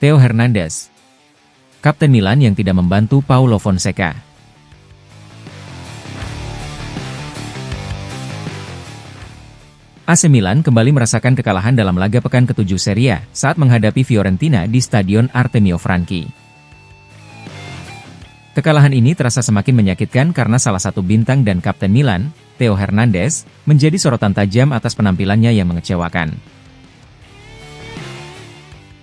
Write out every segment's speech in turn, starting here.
Theo Hernandez. Kapten Milan yang tidak membantu Paulo Fonseca. AC Milan kembali merasakan kekalahan dalam laga pekan ke-7 Serie A saat menghadapi Fiorentina di Stadion Artemio Franchi. Kekalahan ini terasa semakin menyakitkan karena salah satu bintang dan kapten Milan, Theo Hernandez, menjadi sorotan tajam atas penampilannya yang mengecewakan.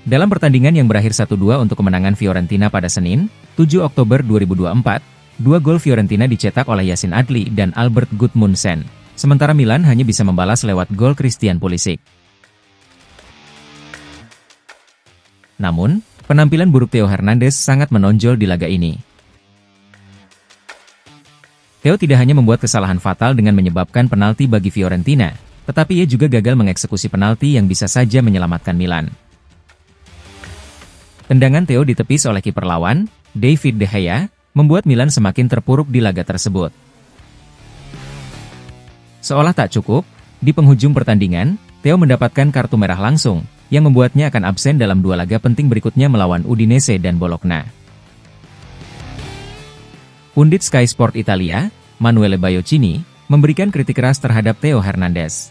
Dalam pertandingan yang berakhir 1-2 untuk kemenangan Fiorentina pada Senin, 7 Oktober 2024, 2 gol Fiorentina dicetak oleh Yacine Adli dan Albert Gudmundsson. Sementara Milan hanya bisa membalas lewat gol Christian Pulisic. Namun, penampilan buruk Theo Hernandez sangat menonjol di laga ini. Theo tidak hanya membuat kesalahan fatal dengan menyebabkan penalti bagi Fiorentina, tetapi ia juga gagal mengeksekusi penalti yang bisa saja menyelamatkan Milan. Tendangan Theo ditepis oleh kiper lawan, David De Gea, membuat Milan semakin terpuruk di laga tersebut. Seolah tak cukup, di penghujung pertandingan, Theo mendapatkan kartu merah langsung, yang membuatnya akan absen dalam 2 laga penting berikutnya melawan Udinese dan Bologna. Pundit Sky Sport Italia, Manuele Baiocchini, memberikan kritik keras terhadap Theo Hernandez.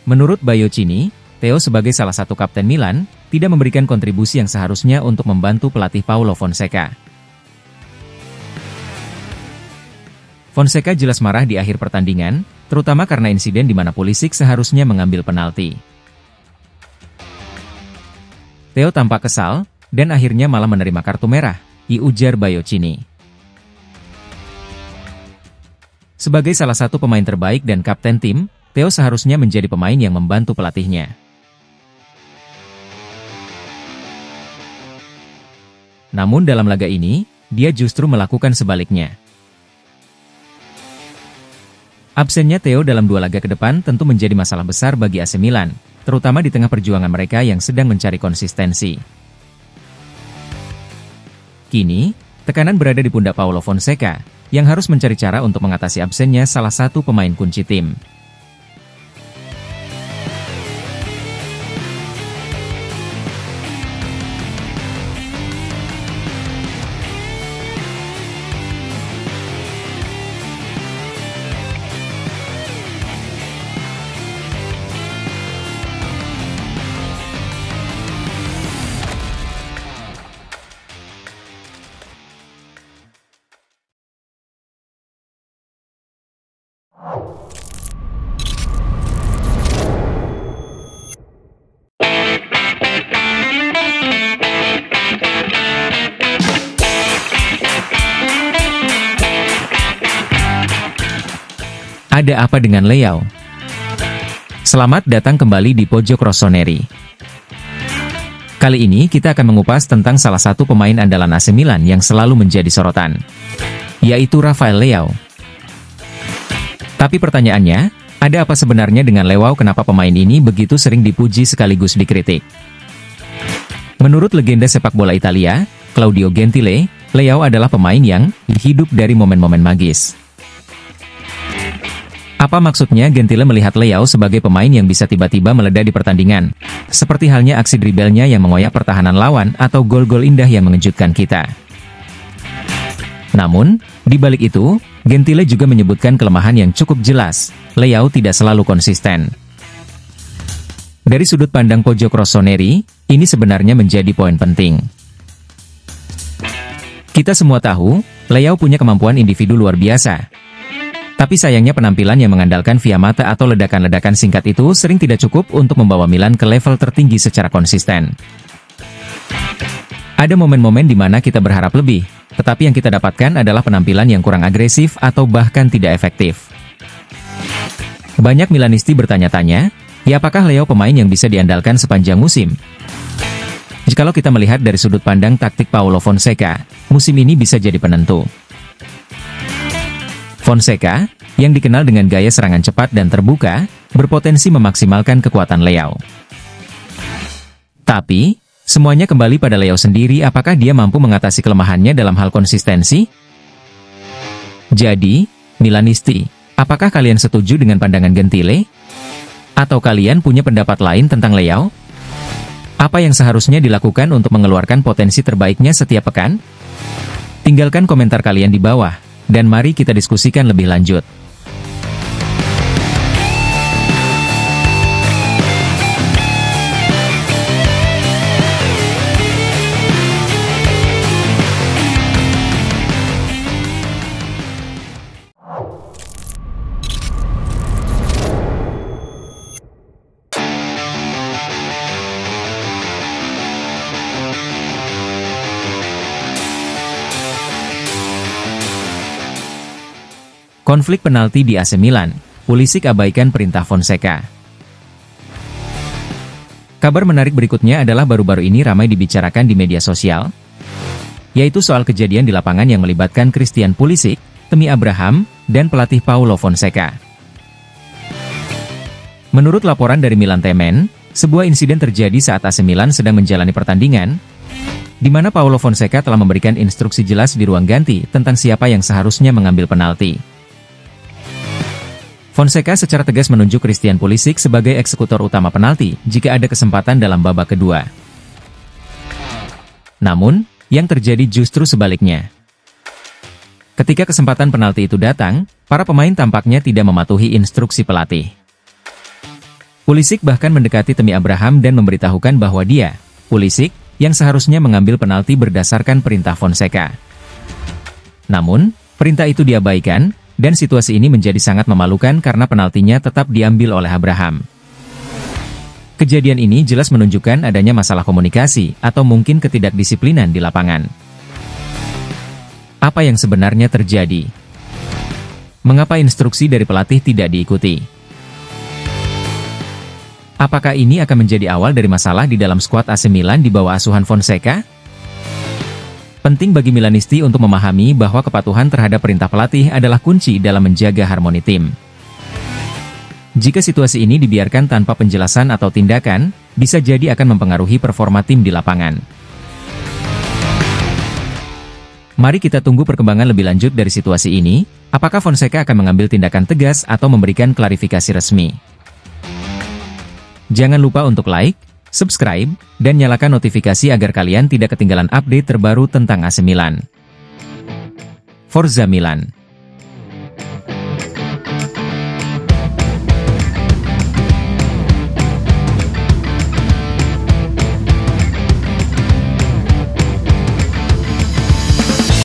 Menurut Baiocchini, Theo sebagai salah satu kapten Milan, tidak memberikan kontribusi yang seharusnya untuk membantu pelatih Paulo Fonseca. Fonseca jelas marah di akhir pertandingan, terutama karena insiden di mana Pulisic seharusnya mengambil penalti. Theo tampak kesal, dan akhirnya malah menerima kartu merah, ujar Baiocchini. Sebagai salah satu pemain terbaik dan kapten tim, Theo seharusnya menjadi pemain yang membantu pelatihnya. Namun dalam laga ini, dia justru melakukan sebaliknya. Absennya Theo dalam 2 laga ke depan tentu menjadi masalah besar bagi AC Milan, terutama di tengah perjuangan mereka yang sedang mencari konsistensi. Kini, tekanan berada di pundak Paulo Fonseca, yang harus mencari cara untuk mengatasi absennya salah satu pemain kunci tim. Ada apa dengan Leao? Selamat datang kembali di Pojok Rossoneri. Kali ini kita akan mengupas tentang salah satu pemain andalan AC Milan yang selalu menjadi sorotan, yaitu Rafael Leao. Tapi pertanyaannya, ada apa sebenarnya dengan Leao? Kenapa pemain ini begitu sering dipuji sekaligus dikritik? Menurut legenda sepak bola Italia, Claudio Gentile, Leao adalah pemain yang hidup dari momen-momen magis. Apa maksudnya Gentile melihat Leao sebagai pemain yang bisa tiba-tiba meledak di pertandingan? Seperti halnya aksi dribelnya yang mengoyak pertahanan lawan atau gol-gol indah yang mengejutkan kita. Namun, di balik itu, Gentile juga menyebutkan kelemahan yang cukup jelas. Leao tidak selalu konsisten. Dari sudut pandang Pojok Rossoneri, ini sebenarnya menjadi poin penting. Kita semua tahu, Leao punya kemampuan individu luar biasa. Tapi sayangnya penampilan yang mengandalkan via mata atau ledakan-ledakan singkat itu sering tidak cukup untuk membawa Milan ke level tertinggi secara konsisten. Ada momen-momen di mana kita berharap lebih, tetapi yang kita dapatkan adalah penampilan yang kurang agresif atau bahkan tidak efektif. Banyak Milanisti bertanya-tanya, ya apakah Leao pemain yang bisa diandalkan sepanjang musim? Jikalau kita melihat dari sudut pandang taktik Paulo Fonseca, musim ini bisa jadi penentu. Fonseca, yang dikenal dengan gaya serangan cepat dan terbuka, berpotensi memaksimalkan kekuatan Leao. Tapi, semuanya kembali pada Leao sendiri. Apakah dia mampu mengatasi kelemahannya dalam hal konsistensi? Jadi, Milanisti, apakah kalian setuju dengan pandangan Gentile? Atau kalian punya pendapat lain tentang Leao? Apa yang seharusnya dilakukan untuk mengeluarkan potensi terbaiknya setiap pekan? Tinggalkan komentar kalian di bawah, dan mari kita diskusikan lebih lanjut. Konflik penalti di AC Milan, Pulisic abaikan perintah Fonseca. Kabar menarik berikutnya adalah baru-baru ini ramai dibicarakan di media sosial, yaitu soal kejadian di lapangan yang melibatkan Christian Pulisic, Tammy Abraham, dan pelatih Paulo Fonseca. Menurut laporan dari Milan Temen, sebuah insiden terjadi saat AC Milan sedang menjalani pertandingan, di mana Paulo Fonseca telah memberikan instruksi jelas di ruang ganti tentang siapa yang seharusnya mengambil penalti. Fonseca secara tegas menunjuk Christian Pulisic sebagai eksekutor utama penalti jika ada kesempatan dalam babak kedua. Namun, yang terjadi justru sebaliknya. Ketika kesempatan penalti itu datang, para pemain tampaknya tidak mematuhi instruksi pelatih. Pulisic bahkan mendekati Tammy Abraham dan memberitahukan bahwa dia, Pulisic, yang seharusnya mengambil penalti berdasarkan perintah Fonseca. Namun, perintah itu diabaikan, dan situasi ini menjadi sangat memalukan karena penaltinya tetap diambil oleh Abraham. Kejadian ini jelas menunjukkan adanya masalah komunikasi atau mungkin ketidakdisiplinan di lapangan. Apa yang sebenarnya terjadi? Mengapa instruksi dari pelatih tidak diikuti? Apakah ini akan menjadi awal dari masalah di dalam skuad AC Milan di bawah asuhan Fonseca? Penting bagi Milanisti untuk memahami bahwa kepatuhan terhadap perintah pelatih adalah kunci dalam menjaga harmoni tim. Jika situasi ini dibiarkan tanpa penjelasan atau tindakan, bisa jadi akan mempengaruhi performa tim di lapangan. Mari kita tunggu perkembangan lebih lanjut dari situasi ini, apakah Fonseca akan mengambil tindakan tegas atau memberikan klarifikasi resmi. Jangan lupa untuk like, subscribe, dan nyalakan notifikasi agar kalian tidak ketinggalan update terbaru tentang AC Milan. Forza Milan.